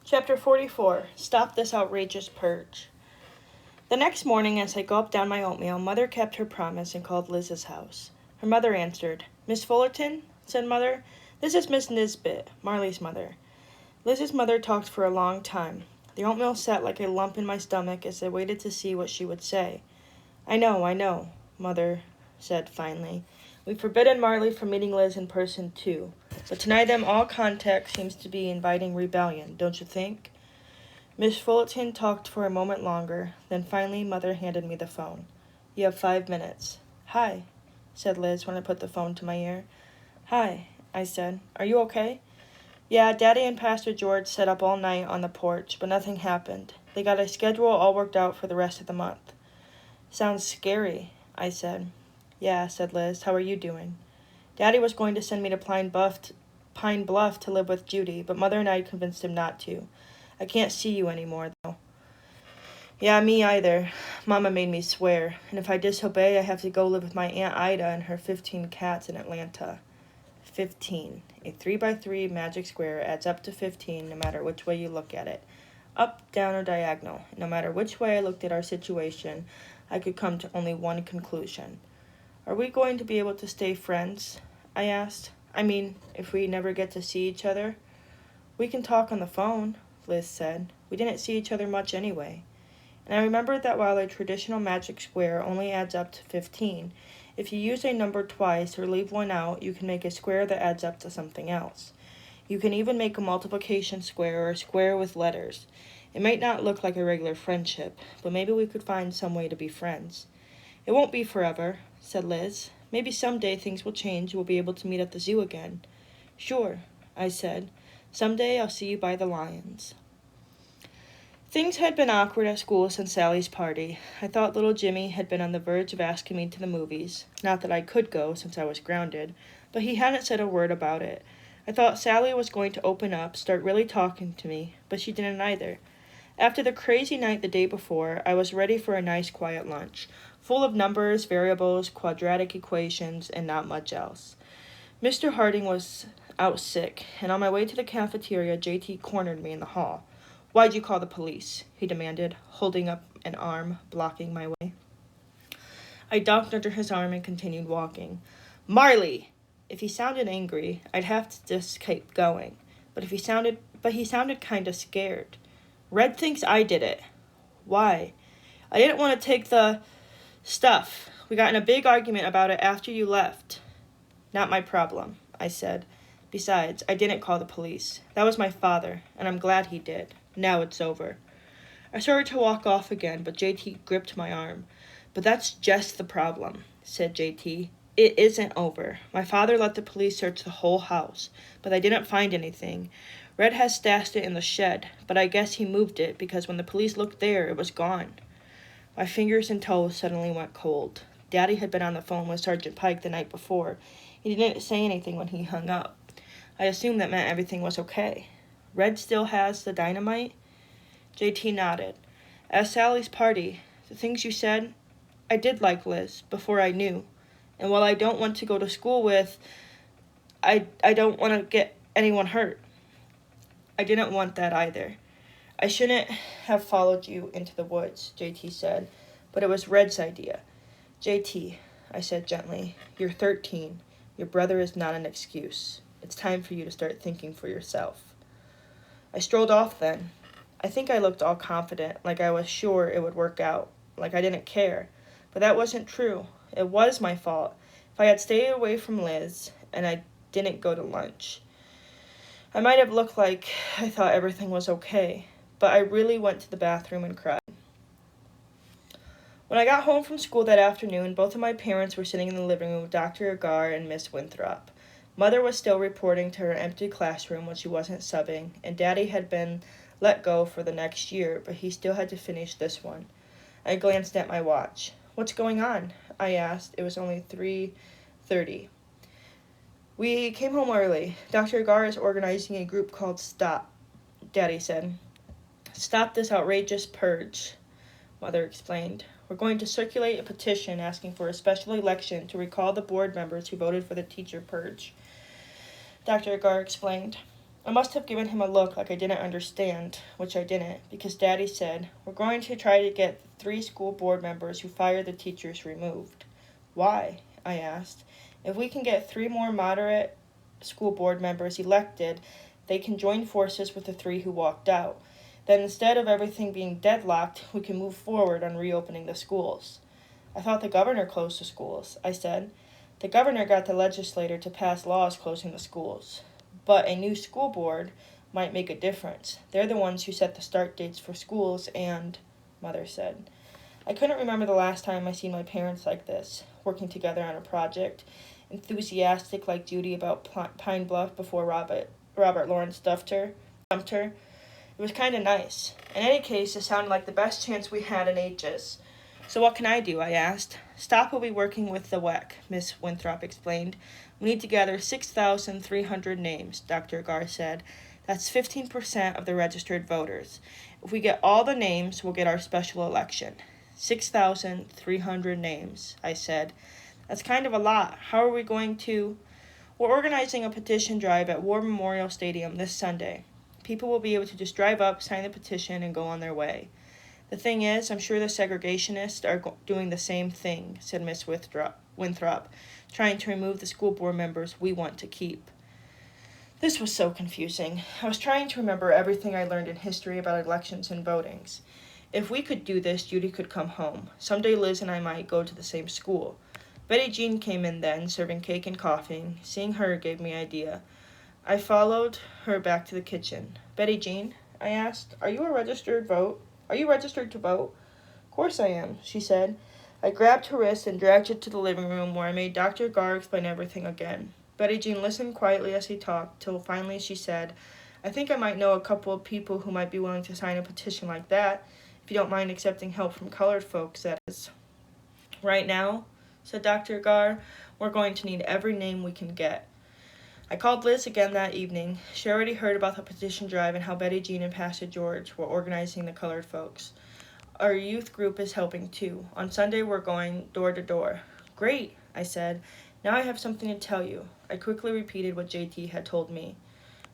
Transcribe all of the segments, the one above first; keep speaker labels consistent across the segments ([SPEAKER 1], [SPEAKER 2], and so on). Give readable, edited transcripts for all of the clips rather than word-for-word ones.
[SPEAKER 1] Chapter 44. Stop this outrageous purge. The next morning, as I gulped down my oatmeal, Mother kept her promise and called Liz's house. Her mother answered. "Miss Fullerton?" said Mother. "This is Miss Nisbet, Marley's mother." Liz's mother talked for a long time. The oatmeal sat like a lump in my stomach as I waited to see what she would say. I know, Mother said finally. "We've forbidden Marley from meeting Liz in person, too. But to deny them all contact seems to be inviting rebellion, don't you think?" Miss Fullerton talked for a moment longer, then finally Mother handed me the phone. "You have 5 minutes." "Hi," said Liz when I put the phone to my ear. "Hi," I said. "Are you okay?" "Yeah, Daddy and Pastor George sat up all night on the porch, but nothing happened. They got a schedule all worked out for the rest of the month." "Sounds scary," I said. "Yeah," said Liz. "How are you doing?" "Daddy was going to send me to Pine Bluff to live with Judy, but Mother and I convinced him not to. I can't see you anymore, though." "Yeah, me either. Mama made me swear, and if I disobey, I have to go live with my Aunt Ida and her 15 cats in Atlanta." 15. A 3x3 magic square adds up to 15 no matter which way you look at it. Up, down, or diagonal. No matter which way I looked at our situation, I could come to only one conclusion. "Are we going to be able to stay friends?" I asked. "I mean, if we never get to see each other?" "We can talk on the phone," Liz said. "We didn't see each other much anyway." And I remembered that while a traditional magic square only adds up to 15, if you use a number twice or leave one out, you can make a square that adds up to something else. You can even make a multiplication square or a square with letters. It might not look like a regular friendship, but maybe we could find some way to be friends. "It won't be forever," said Liz. "Maybe someday things will change and we'll be able to meet at the zoo again." "Sure," I said. "Someday I'll see you by the lions." Things had been awkward at school since Sally's party. I thought little Jimmy had been on the verge of asking me to the movies. Not that I could go since I was grounded, but he hadn't said a word about it. I thought Sally was going to open up, start really talking to me, but she didn't either. After the crazy night the day before, I was ready for a nice quiet lunch, full of numbers, variables, quadratic equations, and not much else. Mr. Harding was out sick, and on my way to the cafeteria, JT cornered me in the hall. "Why'd you call the police?" he demanded, holding up an arm, blocking my way. I ducked under his arm and continued walking. "Marley!" If he sounded angry, I'd have to just keep going. But he sounded kind of scared. "Red thinks I did it." "Why?" "I didn't want to take the stuff. We got in a big argument about it after you left." "Not my problem," I said. "Besides, I didn't call the police. That was my father, and I'm glad he did. Now it's over." I started to walk off again, but JT gripped my arm. "But that's just the problem," said JT. "It isn't over. My father let the police search the whole house, but they didn't find anything. Red has stashed it in the shed, but I guess he moved it because when the police looked there, it was gone." My fingers and toes suddenly went cold. Daddy had been on the phone with Sergeant Pike the night before. He didn't say anything when he hung up. I assumed that meant everything was okay. "Red still has the dynamite?" JT nodded. "At Sally's party, the things you said, I did like Liz, before I knew. And while I don't want to go to school with, I don't want to get anyone hurt." I didn't want that either. "I shouldn't have followed you into the woods," JT said, "but it was Red's idea." "JT," I said gently, "you're 13. Your brother is not an excuse. It's time for you to start thinking for yourself." I strolled off then. I think I looked all confident, like I was sure it would work out, like I didn't care. But that wasn't true. It was my fault. If I had stayed away from Liz, and I didn't go to lunch, I might have looked like I thought everything was okay, but I really went to the bathroom and cried. When I got home from school that afternoon, both of my parents were sitting in the living room with Dr. Agar and Miss Winthrop. Mother was still reporting to her empty classroom when she wasn't subbing, and Daddy had been let go for the next year, but he still had to finish this one. I glanced at my watch. "What's going on?" I asked. It was only 3:30. "We came home early. Dr. Agar is organizing a group called STOP," Daddy said. "Stop this outrageous purge," Mother explained. "We're going to circulate a petition asking for a special election to recall the board members who voted for the teacher purge," Dr. Agar explained. I must have given him a look like I didn't understand, which I didn't, because Daddy said, "We're going to try to get 3 school board members who fire the teachers removed." "Why?" I asked. "If we can get 3 more moderate school board members elected, they can join forces with the 3 who walked out. Then instead of everything being deadlocked, we can move forward on reopening the schools." "I thought the governor closed the schools," I said. "The governor got the legislature to pass laws closing the schools. But a new school board might make a difference. They're the ones who set the start dates for schools and," Mother said. I couldn't remember the last time I seen my parents like this, working together on a project, enthusiastic like Judy about Pine Bluff before Robert Lawrence stumped her. It was kind of nice. In any case, it sounded like the best chance we had in ages. "So what can I do?" I asked. "Stop will be working with the WEC," Miss Winthrop explained. "We need to gather 6,300 names," Dr. Gar said. "That's 15% of the registered voters. If we get all the names, we'll get our special election." 6,300 names, I said. "That's kind of a lot. How are we going to—" "We're organizing a petition drive at War Memorial Stadium this Sunday. People will be able to just drive up, sign the petition, and go on their way. The thing is, I'm sure the segregationists are doing the same thing," said Miss Winthrop, "trying to remove the school board members we want to keep." This was so confusing. I was trying to remember everything I learned in history about elections and votings. If we could do this, Judy could come home. Someday Liz and I might go to the same school. Betty Jean came in then, serving cake and coffee. Seeing her gave me an idea. I followed her back to the kitchen. "Betty Jean," I asked, Are you registered to vote?" "Of course I am," she said. I grabbed her wrist and dragged her to the living room, where I made Dr. Gar explain everything again. Betty Jean listened quietly as he talked, till finally she said, "I think I might know a couple of people who might be willing to sign a petition like that, if you don't mind accepting help from colored folks, that is." "Right now," said Dr. Gar, "we're going to need every name we can get." I called Liz again that evening. She already heard about the petition drive and how Betty Jean and Pastor George were organizing the colored folks. "Our youth group is helping too. On Sunday we're going door to door." "Great," I said. "Now I have something to tell you." I quickly repeated what JT had told me.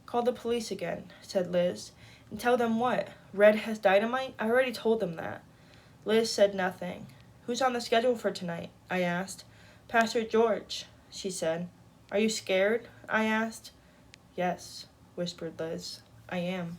[SPEAKER 1] "Call the police again," said Liz. "And tell them what? Red has dynamite? I already told them that." Liz said nothing. "Who's on the schedule for tonight?" I asked. "Pastor George," she said. "Are you scared?" I asked. "Yes," whispered Liz. "I am."